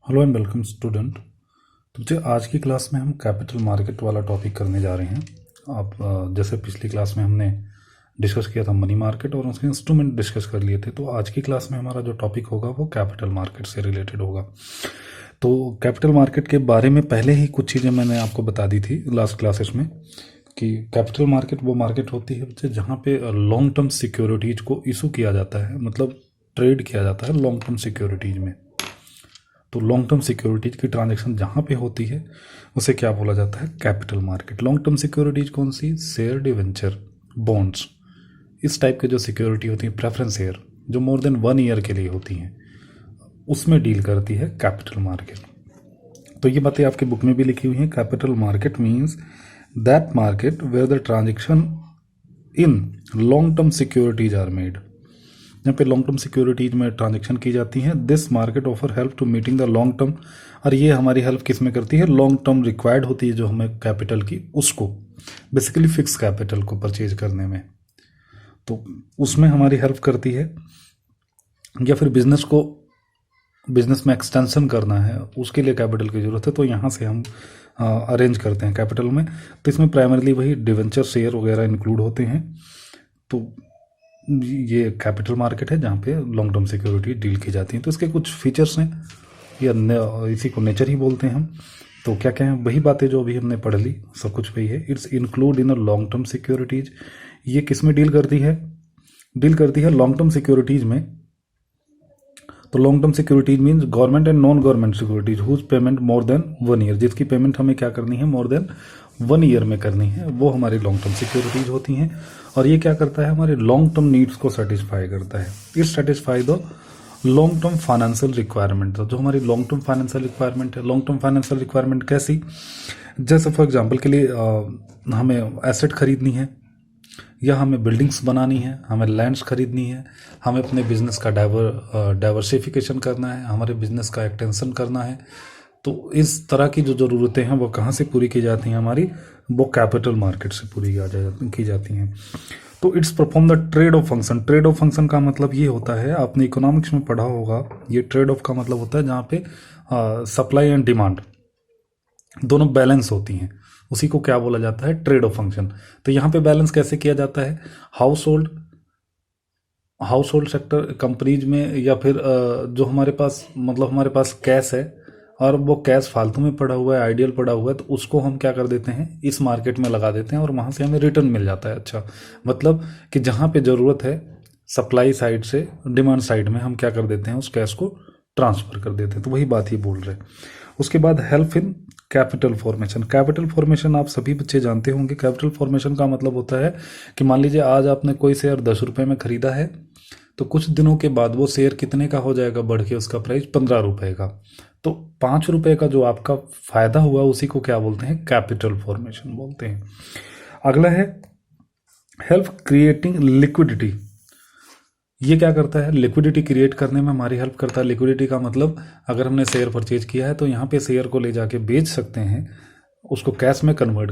Hello and welcome student. तो आज की क्लास में हम कैपिटल मार्केट वाला टॉपिक करने जा रहे हैं। आप जैसे पिछली क्लास में हमने डिस्कस किया था मनी मार्केट और उसके इंस्ट्रूमेंट डिस्कस कर लिए थे, तो आज की क्लास में हमारा जो टॉपिक होगा वो कैपिटल मार्केट से रिलेटेड होगा। तो कैपिटल मार्केट के बारे में पहले ही कुछ चीज़ें मैंने आपको बता दी थी लास्ट क्लासेस में कि कैपिटल मार्केट वो मार्केट होती है बच्चे जहाँ पे लॉन्ग टर्म सिक्योरिटीज़ को इशू किया जाता है, मतलब ट्रेड किया जाता है लॉन्ग टर्म सिक्योरिटीज़ में। तो लॉन्ग टर्म सिक्योरिटीज की ट्रांजैक्शन जहाँ पे होती है उसे क्या बोला जाता है? Capital market. Long term securities कौन सी? शेयर डिवेंचर, बॉन्ड्स, इस टाइप के जो सिक्योरिटी होती है, प्रेफरेंस शेयर जो मोर देन 1 ईयर के लिए होती हैं, उसमें डील करती है कैपिटल मार्केट। तो ये बातें आपकी बुक में भी लिखी हुई हैं। Capital market means that market where the transaction in long term securities are made. यहाँ पे लॉन्ग टर्म सिक्योरिटीज में ट्रांजेक्शन की जाती हैं। This market offer help to meeting the long term, और ये हमारी हेल्प किस में करती है? लॉन्ग टर्म रिक्वायर्ड होती है जो हमें कैपिटल की, उसको बेसिकली फिक्स कैपिटल को परचेज करने में, तो उसमें हमारी हेल्प करती है। या फिर बिजनेस में एक्सटेंशन करना है, उसके लिए कैपिटल की जरूरत है, तो यहाँ से हम अरेंज करते हैं कैपिटल में। तो इसमें प्राइमरली वही डिवेंचर शेयर वगैरह इंक्लूड होते हैं। तो ये कैपिटल मार्केट है जहाँ पे लॉन्ग टर्म सिक्योरिटी डील की जाती है। तो इसके कुछ फीचर्स हैं, या इसी को नेचर ही बोलते हैं हम। तो क्या क्या है, वही बातें जो अभी हमने पढ़ ली, सब कुछ वही है। It's include in a long term securities. ये किस में डील करती है? डील करती है लॉन्ग टर्म सिक्योरिटीज में। तो long term securities means government and non government securities whose payment more than 1 year, जिसकी पेमेंट हमें क्या करनी है? मोर देन 1 ईयर में करनी है, वो हमारी लॉन्ग टर्म सिक्योरिटीज होती हैं। और ये क्या करता है? हमारे लॉन्ग टर्म नीड्स को सेटिस्फाई करता है। It satisfy the long term financial requirement. जो हमारी लॉन्ग टर्म फाइनेंशियल रिक्वायरमेंट है, लॉन्ग टर्म फाइनेंशियल रिक्वायरमेंट कैसी? जैसे फॉर एग्जाम्पल के लिए हमें एसेट खरीदनी है, या हमें बिल्डिंग्स बनानी है, हमें लैंड्स खरीदनी है, हमें अपने बिजनेस का डाइवर्सिफिकेशन करना है, हमारे बिजनेस का एक्सटेंशन करना है। तो इस तरह की जो ज़रूरतें हैं वो कहाँ से पूरी की जाती हैं? हमारी वो कैपिटल मार्केट से पूरी की जाती हैं। तो it's perform the trade off function. Trade off function का मतलब ये होता है, आपने इकोनॉमिक्स में पढ़ा होगा, ये ट्रेड ऑफ का मतलब होता है जहाँ पे सप्लाई एंड डिमांड दोनों बैलेंस होती हैं, उसी को क्या बोला जाता है? Trade off function. तो यहाँ पे बैलेंस कैसे किया जाता है? हाउस होल्ड सेक्टर कंपनीज में, या फिर जो हमारे पास कैश है और वो कैश फालतू में पड़ा हुआ है, आइडियल पड़ा हुआ है, तो उसको हम क्या कर देते हैं? इस मार्केट में लगा देते हैं और वहाँ से हमें रिटर्न मिल जाता है। अच्छा, मतलब कि जहाँ पे ज़रूरत है सप्लाई साइड से डिमांड साइड में हम क्या कर देते हैं? उस कैश को ट्रांसफर कर देते हैं। तो वही बात ही बोल रहे हैं। उसके बाद help in capital formation. Capital formation आप सभी बच्चे जानते होंगे। कैपिटल फॉर्मेशन का मतलब होता है कि मान लीजिए आज आपने कोई शेयर 10 रुपये में खरीदा है, तो कुछ दिनों के बाद वो शेयर कितने का हो जाएगा? बढ़ के उसका प्राइस 15 रुपये का। तो 5 रुपये का जो आपका फायदा हुआ उसी को क्या बोलते हैं? कैपिटल फॉर्मेशन बोलते हैं। अगला है हेल्प क्रिएटिंग लिक्विडिटी। ये क्या करता है? लिक्विडिटी क्रिएट करने में हमारी हेल्प करता है। लिक्विडिटी का मतलब अगर हमने शेयर परचेज किया है तो यहाँ पे शेयर को ले जाके बेच सकते हैं, उसको कैश में कन्वर्ट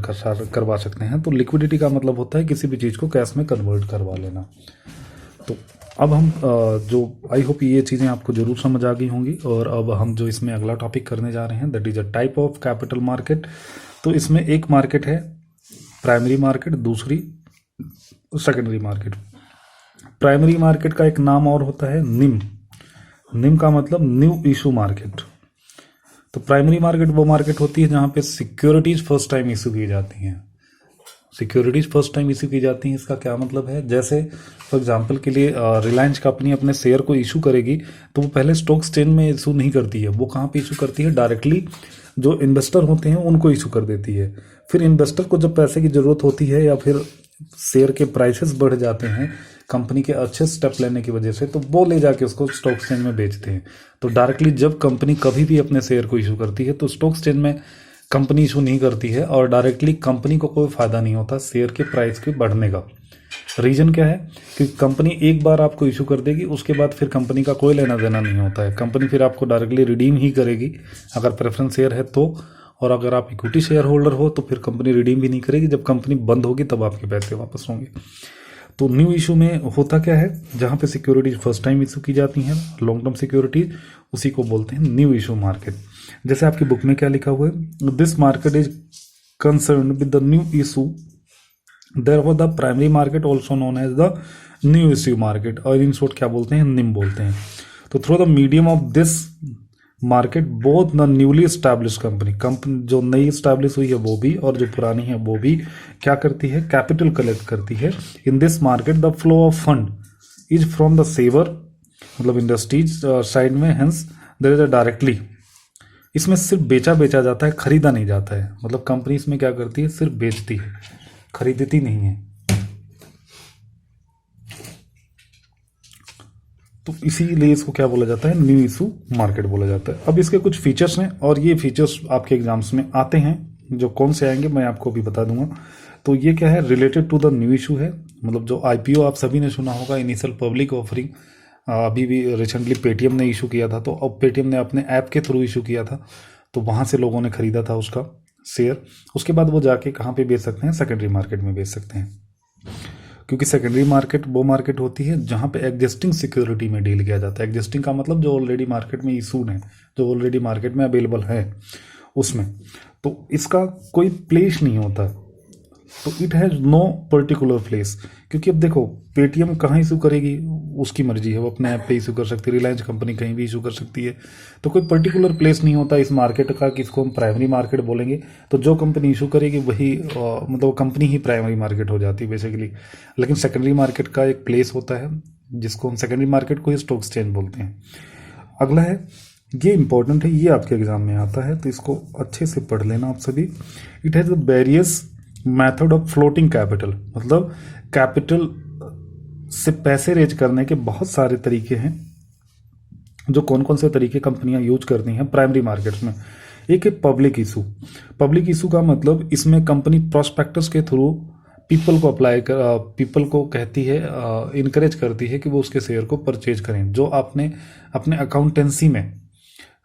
करवा सकते हैं। तो लिक्विडिटी का मतलब होता है किसी भी चीज़ को कैश में कन्वर्ट करवा लेना। तो अब हम आई होप ये चीज़ें आपको जरूर समझ आ गई होंगी। और अब हम जो इसमें अगला टॉपिक करने जा रहे हैं, that is a type of capital market. तो इसमें एक मार्केट है प्राइमरी मार्केट, दूसरी सेकेंडरी मार्केट। प्राइमरी मार्केट का एक नाम और होता है निम। निम का मतलब न्यू इशू मार्केट। तो प्राइमरी मार्केट वो मार्केट होती है जहां पे सिक्योरिटीज फर्स्ट टाइम इशू की जाती हैं। सिक्योरिटीज फर्स्ट टाइम इशू की जाती हैं, इसका क्या मतलब है? जैसे फॉर एग्जांपल के लिए रिलायंस कंपनी अपने शेयर को इशू करेगी तो वो पहले स्टॉक एक्सचेंज में इशू नहीं करती है, वो कहाँ पे इशू करती है? डायरेक्टली जो इन्वेस्टर होते हैं उनको इशू कर देती है। फिर इन्वेस्टर को जब पैसे की जरूरत होती है या फिर शेयर के प्राइसेस बढ़ जाते हैं कंपनी के अच्छे स्टेप लेने की वजह से, तो वो ले जाके उसको स्टॉक एक्सचेंज में बेचते हैं। तो डायरेक्टली जब कंपनी कभी भी अपने शेयर को इशू करती है तो स्टॉक एक्सचेंज में कंपनी इशू नहीं करती है, और डायरेक्टली कंपनी को कोई फायदा नहीं होता शेयर के प्राइस के बढ़ने का। रीजन क्या है? कि कंपनी एक बार आपको इशू कर देगी, उसके बाद फिर कंपनी का कोई लेना देना नहीं होता है। कंपनी फिर आपको डायरेक्टली रिडीम ही करेगी अगर प्रेफरेंस शेयर है तो, और अगर आप इक्विटी शेयर होल्डर हो तो फिर कंपनी रिडीम भी नहीं करेगी। जब कंपनी बंद होगी तब आपके पैसे वापस होंगे। तो न्यू इशू में होता क्या है, जहां पे सिक्योरिटीज फर्स्ट टाइम इशू की जाती हैं, लॉन्ग टर्म सिक्योरिटीज, उसी को बोलते हैं न्यू इशू मार्केट। जैसे आपकी बुक में क्या लिखा हुआ है, this market is concern with the new issue, therefore the primary market also known as the new issue market, और इन शॉर्ट क्या बोलते हैं, निम बोलते हैं। तो through the medium of this market both the newly establish company जो नई स्टैब्लिश हुई है वो भी, और जो पुरानी है वो भी क्या करती है, कैपिटल कलेक्ट करती है। In this market the flow of fund is from the saver, मतलब इंडस्ट्रीज साइड में, hence there is a directly, इसमें सिर्फ बेचा जाता है, खरीदा नहीं जाता है। मतलब कंपनी इसमें क्या करती है, सिर्फ बेचती है, खरीदती नहीं है। तो इसीलिए इसको क्या बोला जाता है, न्यू इशू मार्केट बोला जाता है। अब इसके कुछ फीचर्स हैं, और ये फीचर्स आपके एग्जाम्स में आते हैं, जो कौन से आएंगे मैं आपको भी बता दूंगा। तो ये क्या है, related to the new issue है। मतलब जो आईपीओ आप सभी ने सुना होगा, इनिशियल पब्लिक ऑफरिंग, अभी भी रिसेंटली पेटीएम ने इशू किया था, तो अब पेटीएम ने अपने ऐप के थ्रू इशू किया था, तो वहां से लोगों ने खरीदा था उसका शेयर। उसके बाद वो जाके कहाँ पे बेच सकते हैं, सेकेंडरी मार्केट में बेच सकते हैं, क्योंकि सेकेंडरी मार्केट वो मार्केट होती है जहां पे एग्जिस्टिंग सिक्योरिटी में डील किया जाता है। एग्जिस्टिंग का मतलब जो ऑलरेडी मार्केट में इशूड है, जो ऑलरेडी मार्केट में अवेलेबल है उसमें, तो इसका कोई प्लेस नहीं होता। तो it has no particular place, क्योंकि अब देखो पेटीएम कहाँ इशू करेगी, उसकी मर्जी है, वो अपने ऐप पे इशू कर सकती है, रिलायंस कंपनी कहीं भी इशू कर सकती है। तो कोई पर्टिकुलर प्लेस नहीं होता इस मार्केट का कि इसको हम प्राइमरी मार्केट बोलेंगे। तो जो कंपनी इशू करेगी वही मतलब कंपनी ही प्राइमरी मार्केट हो जाती है बेसिकली। लेकिन सेकेंडरी मार्केट का एक प्लेस होता है, जिसको हम सेकेंडरी मार्केट को ही स्टॉक एक्सचेंज बोलते हैं। अगला है, ये इंपॉर्टेंट है, ये आपके एग्जाम में आता है, तो इसको अच्छे से पढ़ लेना आप सभी। It has various method of floating capital, मतलब कैपिटल से पैसे रेज करने के बहुत सारे तरीके हैं। जो कौन कौन से तरीके कंपनियां यूज करती हैं प्राइमरी मार्केट्स में। एक है पब्लिक इशू। पब्लिक इशू का मतलब इसमें कंपनी प्रोस्पेक्टस के थ्रू पीपल को पीपल को कहती है, इनकरेज करती है कि वो उसके शेयर को परचेज करें। जो आपने अपने अकाउंटेंसी में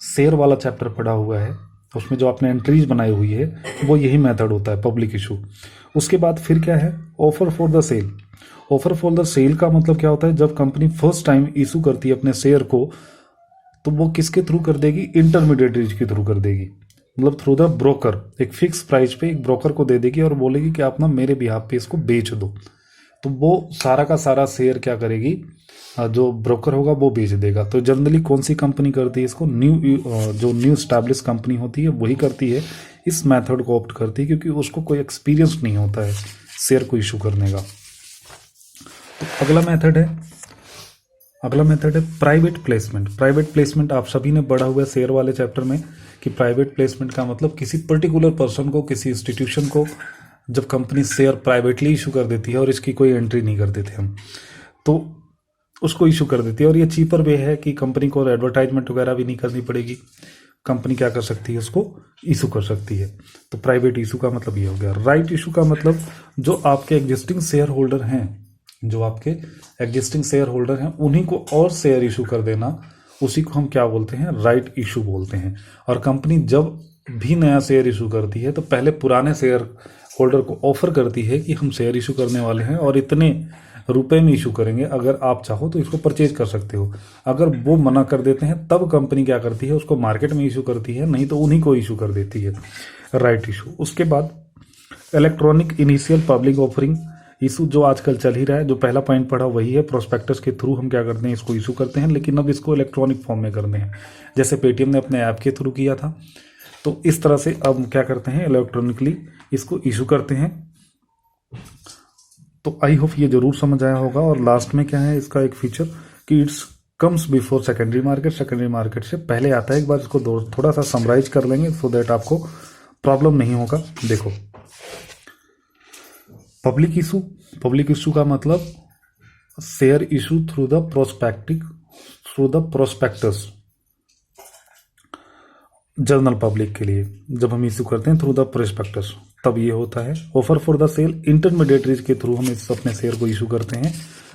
शेयर वाला चैप्टर पढ़ा हुआ है, उसमें जो आपने एंट्रीज बनाई हुई है, वो यही मेथड होता है, पब्लिक इशू। उसके बाद फिर क्या है, offer for the sale. Offer for the sale का मतलब क्या होता है, जब कंपनी फर्स्ट टाइम इशू करती है अपने शेयर को, तो वो किसके थ्रू कर देगी, इंटरमीडिएटरीज के थ्रू कर देगी। मतलब थ्रू द ब्रोकर, एक फिक्स प्राइस पे एक ब्रोकर को दे देगी और बोलेगी कि आप ना मेरे बिहाफ पे इसको बेच दो। तो वो सारा का सारा शेयर क्या करेगी, जो ब्रोकर होगा वो बेच देगा। तो जनरली कौन सी कंपनी करती है इसको, जो न्यू स्टैब्लिश कंपनी होती है वही करती है, इस मेथड को ऑप्ट करती है, क्योंकि उसको कोई एक्सपीरियंस नहीं होता है शेयर को इशू करने का। तो अगला मेथड है प्राइवेट प्लेसमेंट। प्राइवेट प्लेसमेंट आप सभी ने पढ़ा हुआ है शेयर वाले चैप्टर में, कि प्राइवेट प्लेसमेंट का मतलब किसी पर्टिकुलर पर्सन को, किसी इंस्टीट्यूशन को, जब कंपनी शेयर प्राइवेटली इशू कर देती है और इसकी कोई एंट्री नहीं कर देते हम, तो उसको इशू कर देती है। और ये चीपर वे है कि कंपनी को एडवर्टाइजमेंट वगैरह भी नहीं करनी पड़ेगी, कंपनी क्या कर सकती है, उसको इशू कर सकती है। तो प्राइवेट इशू का मतलब ये हो गया। राइट इशू का मतलब जो आपके एग्जिस्टिंग शेयर होल्डर हैं, उन्हीं को और शेयर इशू कर देना, उसी को हम क्या बोलते हैं, राइट इशू बोलते हैं। और कंपनी जब भी नया शेयर इशू करती है तो पहले पुराने शेयर होल्डर को ऑफर करती है कि हम शेयर इशू करने वाले हैं और इतने रुपए में इशू करेंगे, अगर आप चाहो तो इसको परचेज कर सकते हो। अगर वो मना कर देते हैं तब कंपनी क्या करती है, उसको मार्केट में इशू करती है, नहीं तो उन्हीं को इशू कर देती है, राइट इशू। उसके बाद electronic initial public offering issue, जो आजकल चल ही रहा है, जो पहला पॉइंट पढ़ा वही है, प्रोस्पेक्टस के थ्रू हम क्या करते हैं, इसको इशू करते हैं, लेकिन अब इसको इलेक्ट्रॉनिक फॉर्म में करते हैं। जैसे पेटीएम ने अपने ऐप के थ्रू किया था, तो इस तरह से अब क्या करते हैं, इलेक्ट्रॉनिकली इसको इशू करते हैं। तो आई होप ये जरूर समझ आया होगा। और लास्ट में क्या है इसका एक फीचर, कि it's comes before secondary market, secondary market से पहले आता है। एक बार इसको थोड़ा सा समराइज कर लेंगे, सो दैट आपको प्रॉब्लम नहीं होगा। देखो, पब्लिक इशू का मतलब share issue through the prospectus, general public के लिए जब हम इशू करते हैं थ्रू द प्रोस्पेक्टस, तब ये होता है। Offer for the sale, intermediaries के थ्रू हम अपने शेयर को इशू करते हैं,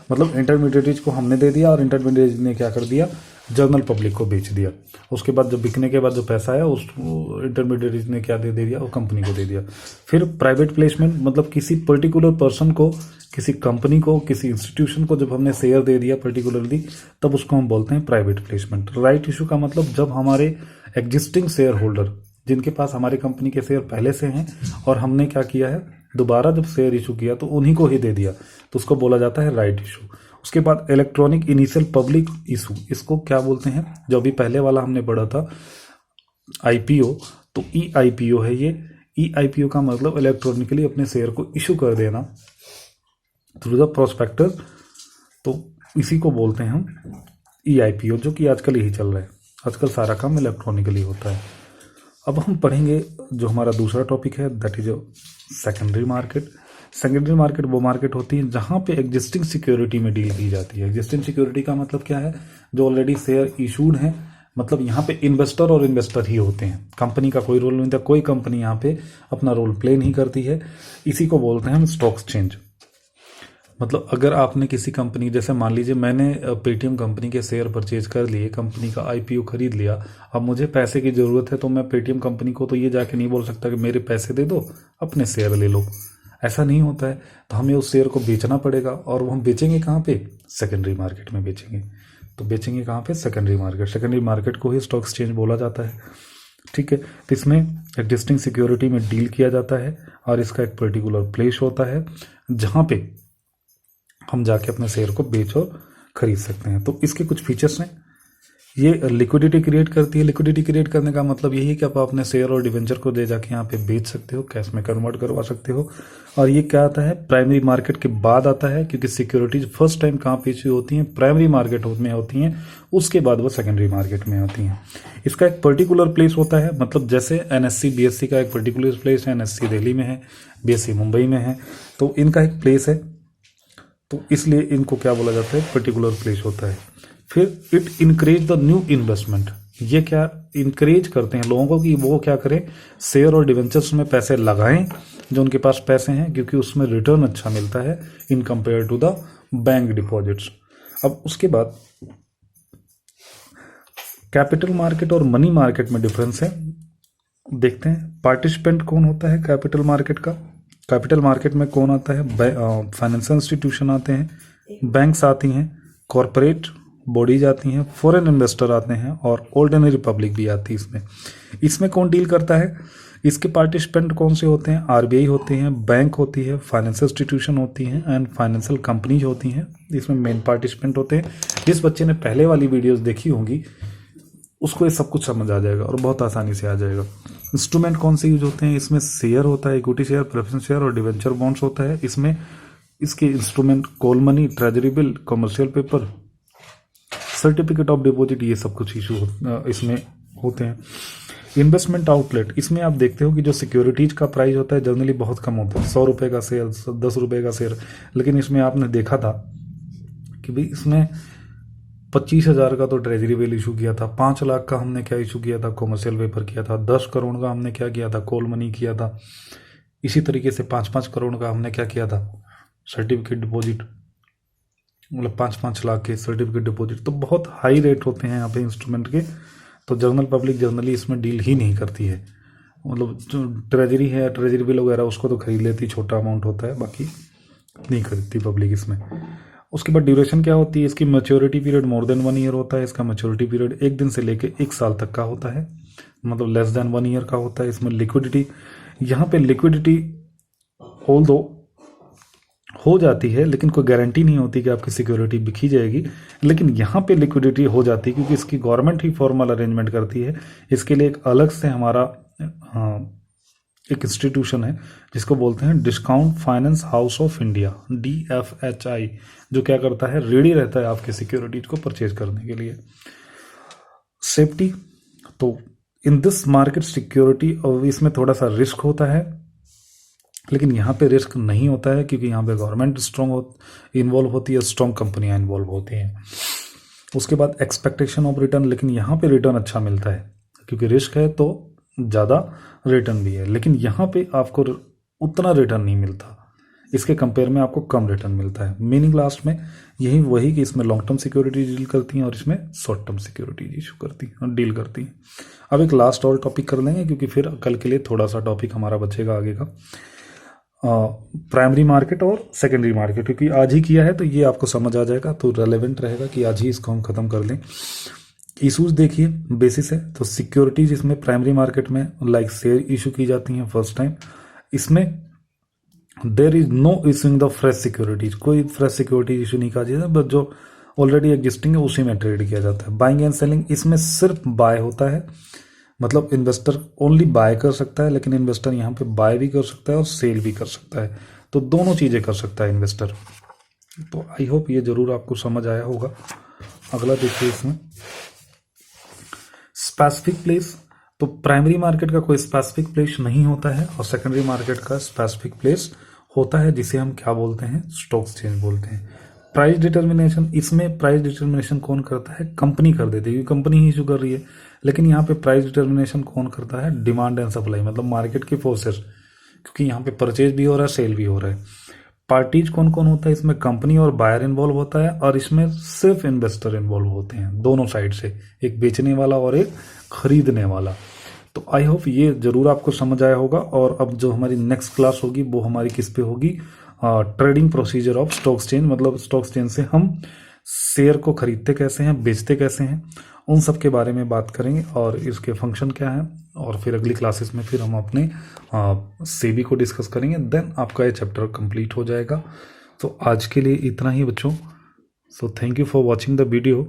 मतलब इंटरमीडिएटरीज को हमने दे दिया और इंटरमीडिएटरीज ने क्या कर दिया, जनरल पब्लिक को बेच दिया। उसके बाद जब बिकने के बाद जो पैसा आया उस इंटरमीडिएटरीज ने क्या दे दिया, वो कंपनी को दे दिया। फिर प्राइवेट प्लेसमेंट, मतलब किसी पर्टिकुलर पर्सन को, किसी कंपनी को, किसी इंस्टीट्यूशन को जब हमने शेयर दे दिया पर्टिकुलरली, तब उसको हम बोलते हैं प्राइवेट प्लेसमेंट। राइट इशू का मतलब जब हमारे एग्जिस्टिंग शेयर होल्डर, जिनके पास हमारी कंपनी के शेयर पहले से हैं, और हमने क्या किया है, दोबारा जब शेयर इशू किया तो उन्हीं को ही दे दिया, तो उसको बोला जाता है राइट इशू। उसके बाद इलेक्ट्रॉनिक इनिशियल पब्लिक इशू, इसको क्या बोलते हैं, जो अभी पहले वाला हमने पढ़ा था आईपीओ, तो ई आईपीओ है ये। ई आईपीओ का मतलब इलेक्ट्रॉनिकली अपने शेयर को इशू कर देना थ्रू द प्रोस्पेक्टस, तो इसी को बोलते हैं हम ई आईपीओ, जो कि आजकल यही चल रहा है। आजकल सारा काम इलेक्ट्रॉनिकली होता है। अब हम पढ़ेंगे जो हमारा दूसरा टॉपिक है, that is secondary market. Secondary market वो मार्केट होती है जहां पे एग्जिस्टिंग सिक्योरिटी में डील की जाती है। एग्जिस्टिंग सिक्योरिटी का मतलब क्या है, जो ऑलरेडी शेयर इशूड है, मतलब यहाँ पे इन्वेस्टर और इन्वेस्टर ही होते हैं, कंपनी का कोई रोल नहीं होता, कोई कंपनी यहाँ पे अपना रोल प्ले नहीं करती है। इसी को बोलते हैं हम स्टॉक एक्सचेंज। मतलब अगर आपने किसी कंपनी, जैसे मान लीजिए मैंने पेटीएम कंपनी के शेयर परचेज कर लिए, कंपनी का आईपीओ खरीद लिया, अब मुझे पैसे की ज़रूरत है, तो मैं पेटीएम कंपनी को तो ये जाके नहीं बोल सकता कि मेरे पैसे दे दो, अपने शेयर ले लो। ऐसा नहीं होता है, तो हमें उस शेयर को बेचना पड़ेगा, और वो हम बेचेंगे कहाँ पे, सेकेंडरी मार्केट में बेचेंगे। तो बेचेंगे कहाँ पे, सेकेंडरी मार्केट। सेकेंडरी मार्केट को ही स्टॉक एक्सचेंज बोला जाता है। ठीक है, तो इसमें एग्जिस्टिंग सिक्योरिटी में डील किया जाता है, और इसका एक पर्टिकुलर प्लेस होता है जहाँ पे हम जाके अपने शेयर को बेच और खरीद सकते हैं। तो इसके कुछ फीचर्स हैं। ये लिक्विडिटी क्रिएट करती है। लिक्विडिटी क्रिएट करने का मतलब यही है कि आप अपने शेयर और डिवेंचर को दे जाके यहाँ पे बेच सकते हो, कैश में कन्वर्ट करवा सकते हो। और ये क्या आता है, प्राइमरी मार्केट के बाद आता है, क्योंकि सिक्योरिटीज फर्स्ट टाइम कहाँ पे इश्यू होती हैं, प्राइमरी मार्केट में होती हैं, उसके बाद वो सेकेंडरी मार्केट में आती हैं। इसका एक पर्टिकुलर प्लेस होता है, मतलब जैसे एनएससी बीएससी का एक पर्टिकुलर प्लेस है, एनएससी दिल्ली में है, बीएससी मुंबई में है, तो इनका एक प्लेस है, तो इसलिए इनको क्या बोला जाता है, पर्टिकुलर प्लेस होता है। फिर it encourage the new investment. ये क्या इनकरेज करते हैं लोगों को कि वो क्या करें, शेयर और डिवेंचर्स में पैसे लगाएं, जो उनके पास पैसे हैं, क्योंकि उसमें रिटर्न अच्छा मिलता है in compare to the bank deposits. अब उसके बाद कैपिटल मार्केट और मनी मार्केट में डिफरेंस है, देखते हैं। पार्टिसिपेंट कौन होता है कैपिटल मार्केट का, कैपिटल मार्केट में कौन आता है, फाइनेंशियल इंस्टीट्यूशन आते हैं, बैंक्स आती हैं, कॉरपोरेट बॉडीज आती हैं, फॉरेन इन्वेस्टर आते हैं, और ऑर्डिनरी पब्लिक भी आती है इसमें। इसमें कौन डील करता है, इसके पार्टिसिपेंट कौन से होते हैं, आरबीआई होती हैं, बैंक होती है, फाइनेंशियल इंस्टीट्यूशन होती हैं, एंड फाइनेंशियल कंपनीज होती हैं। इसमें मेन पार्टिसिपेंट होते हैं। जिस बच्चे ने पहले वाली वीडियोस देखी होंगी उसको ये सब कुछ समझ आ जाएगा और बहुत आसानी से आ जाएगा। इंस्ट्रूमेंट कौन से यूज होते हैं, इसमें शेयर होता है, इक्विटी शेयर, प्रेफरेंस शेयर और डिवेंचर बॉन्ड्स होता है। इसमें इसके instrument call money, treasury bill, commercial paper, certificate of deposit, ये सब कुछ इशू इसमें होते हैं। इन्वेस्टमेंट आउटलेट, इसमें आप देखते हो कि जो सिक्योरिटीज का प्राइस होता है जनरली बहुत कम होता है, 100 रुपये का शेयर, 10 रुपये का शेयर। लेकिन इसमें आपने देखा था कि भाई इसमें 25,000 का तो ट्रेजरी बिल इशू किया था, 5 लाख का हमने क्या इशू किया था, कॉमर्शियल पेपर किया था, 10 करोड़ का हमने क्या किया था, कॉल मनी किया था। इसी तरीके से 5-5 करोड़ का हमने क्या किया था, सर्टिफिकेट डिपॉजिट, मतलब 5-5 लाख के सर्टिफिकेट डिपॉजिट। तो बहुत हाई रेट होते हैं यहाँ पे इंस्ट्रूमेंट के, तो जनरल पब्लिक जनरली इसमें डील ही नहीं करती है। मतलब जो ट्रेजरी है, ट्रेजरी बिल वगैरह, उसको तो खरीद लेती, छोटा अमाउंट होता है, बाकी नहीं खरीदती पब्लिक इसमें। उसके बाद ड्यूरेशन क्या होती है, इसकी maturity period more than 1 year होता है। इसका मैच्योरिटी पीरियड 1 दिन से लेके 1 साल तक का होता है, मतलब लेस देन 1 ईयर का होता है। इसमें लिक्विडिटी, यहाँ पे लिक्विडिटी ऑल दो हो जाती है, लेकिन कोई गारंटी नहीं होती कि आपकी सिक्योरिटी बिकी जाएगी, लेकिन यहाँ पे लिक्विडिटी हो जाती है क्योंकि इसकी गवर्नमेंट ही फॉर्मल अरेंजमेंट करती है। इसके लिए एक अलग से हमारा एक इंस्टीट्यूशन है जिसको बोलते हैं discount finance house of India, DFHI, जो क्या करता है, रेडी रहता है आपके सिक्योरिटीज को परचेज करने के लिए। सेफ्टी, तो इन दिस मार्केट सिक्योरिटी, और इसमें थोड़ा सा रिस्क होता है, लेकिन यहाँ पे रिस्क नहीं होता है क्योंकि यहाँ पे गवर्नमेंट स्ट्रॉन्ग इन्वॉल्व होती है, स्ट्रॉन्ग कंपनियां इन्वॉल्व होती हैं। उसके बाद एक्सपेक्टेशन ऑफ रिटर्न, लेकिन यहाँ पे रिटर्न अच्छा मिलता है क्योंकि रिस्क है तो ज़्यादा रिटर्न भी है, लेकिन यहाँ पे आपको उतना रिटर्न नहीं मिलता। इसके कंपेयर में आपको कम रिटर्न मिलता है। मीनिंग लास्ट में यही वही कि इसमें लॉन्ग टर्म सिक्योरिटी डील करती हैं और इसमें शॉर्ट टर्म सिक्योरिटी इशू करती हैं और डील करती हैं। अब एक लास्ट और टॉपिक कर लेंगे क्योंकि फिर कल के लिए थोड़ा सा टॉपिक हमारा बचेगा आगे का, प्राइमरी मार्केट और सेकेंडरी मार्केट, क्योंकि आज ही किया है तो ये आपको समझ आ जाएगा, तो रेलेवेंट रहेगा कि आज ही इसको हम खत्म कर लें। इशूज देखिए बेसिस है, तो सिक्योरिटीज इसमें प्राइमरी मार्केट में लाइक शेयर इशू की जाती हैं फर्स्ट टाइम। इसमें there is no issuing the fresh securities, कोई फ्रेश सिक्योरिटी इशू नहीं कहा जाता, बट जो ऑलरेडी एग्जिस्टिंग है उसी में ट्रेड किया जाता है। बाइंग एंड सेलिंग इसमें सिर्फ बाय होता है, मतलब इन्वेस्टर ओनली बाय कर सकता है, लेकिन इन्वेस्टर यहाँ पे बाय भी कर सकता है और सेल भी कर सकता है, तो दोनों चीजें कर सकता है इन्वेस्टर। तो आई होप ये जरूर आपको समझ आया होगा। अगला देखिए इसमें स्पेसिफिक प्लेस, तो प्राइमरी मार्केट का कोई स्पेसिफिक प्लेस नहीं होता है और सेकेंडरी मार्केट का स्पेसिफिक प्लेस होता है, जिसे हम क्या बोलते हैं, स्टॉक एक्सचेंज बोलते हैं। प्राइस डिटर्मिनेशन, इसमें प्राइस डिटर्मिनेशन कौन करता है, कंपनी कर देती है, क्योंकि कंपनी ही इशू कर रही है। लेकिन यहाँ पे प्राइस डिटर्मिनेशन कौन करता है, डिमांड एंड सप्लाई, मतलब मार्केट की फोर्सेस, क्योंकि यहाँ पे परचेज भी हो रहा है, सेल भी हो रहा है। पार्टीज कौन कौन होता है, इसमें कंपनी और बायर इन्वॉल्व होता है और इसमें सिर्फ इन्वेस्टर इन्वॉल्व होते हैं दोनों साइड से, एक बेचने वाला और एक खरीदने वाला। तो आई होप ये जरूर आपको समझ आया होगा। और अब जो हमारी नेक्स्ट क्लास होगी वो हमारी किस पे होगी, trading procedure of stock exchange, मतलब स्टॉक एक्सचेंज से हम शेयर को खरीदते कैसे हैं, बेचते कैसे हैं, उन सब के बारे में बात करेंगे और इसके फंक्शन क्या है। और फिर अगली क्लासेस में फिर हम अपने सेबी को डिस्कस करेंगे, देन आपका ये चैप्टर कंप्लीट हो जाएगा। तो आज के लिए इतना ही बच्चों। So thank you for watching the video.